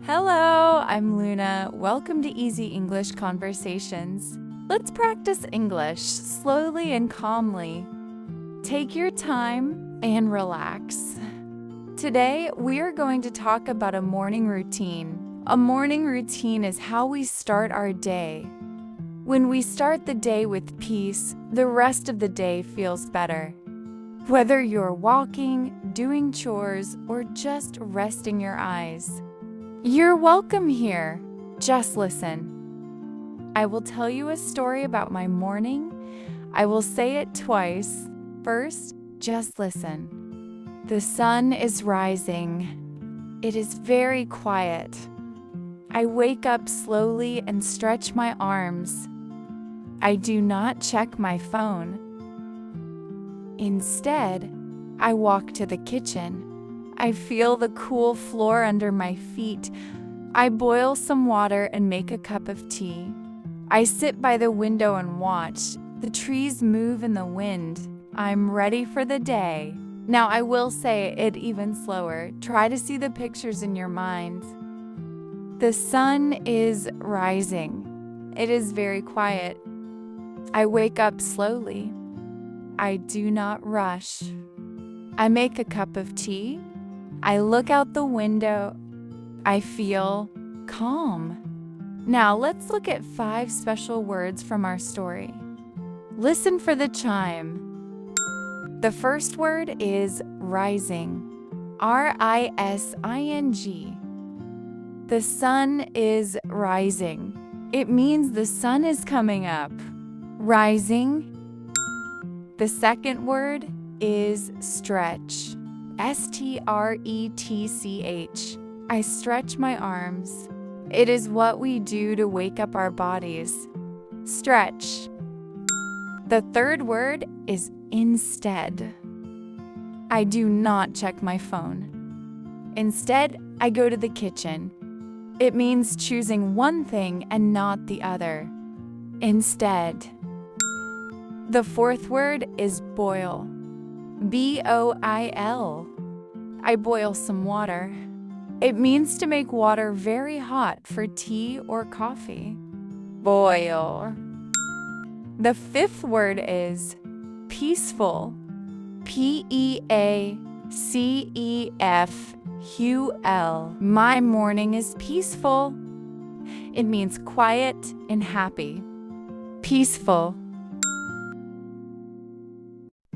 Hello, I'm Luna. Welcome to Easy English Conversations. Let's practice English slowly and calmly. Take your time and relax. Today, we are going to talk about a morning routine. A morning routine is how we start our day. When we start the day with peace, the rest of the day feels better. Whether you're walking, doing chores, or just resting your eyes, you're welcome here. Just listen. I will tell you a story about my morning. I will say it twice. First, just listen. The sun is rising. It is very quiet. I wake up slowly and stretch my arms. I do not check my phone. Instead, I walk to the kitchen. I feel the cool floor under my feet. I boil some water and make a cup of tea. I sit by the window and watch. The trees move in the wind. I'm ready for the day. Now I will say it even slower. Try to see the pictures in your mind. The sun is rising. It is very quiet. I wake up slowly. I do not rush. I make a cup of tea. I look out the window. I feel calm. Now let's look at 5 special words from our story. Listen for the chime. The first word is rising. R-I-S-I-N-G. The sun is rising. It means the sun is coming up. Rising. The second word is stretch. S-T-R-E-T-C-H. I stretch my arms. It is what we do to wake up our bodies. Stretch. The third word is instead. I do not check my phone. Instead, I go to the kitchen. It means choosing one thing and not the other. Instead. The fourth word is boil. B-O-I-L. I boil some water. It means to make water very hot for tea or coffee. Boil. The fifth word is peaceful. P-E-A-C-E-F-U-L. My morning is peaceful. It means quiet and happy. Peaceful.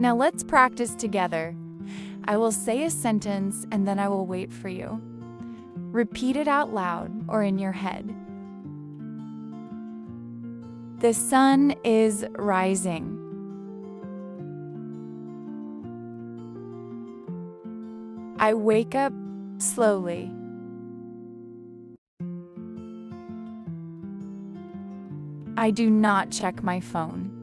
Now let's practice together. I will say a sentence and then I will wait for you. Repeat it out loud or in your head. The sun is rising. I wake up slowly. I do not check my phone.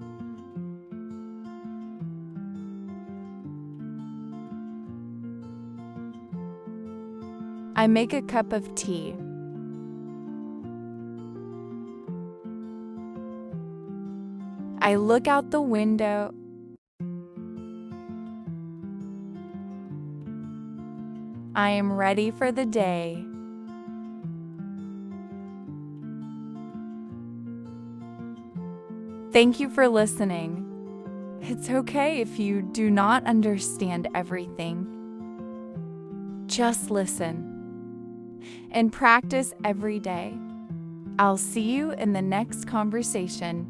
I make a cup of tea. I look out the window. I am ready for the day. Thank you for listening. It's okay if you do not understand everything. Just listen and practice every day. I'll see you in the next conversation.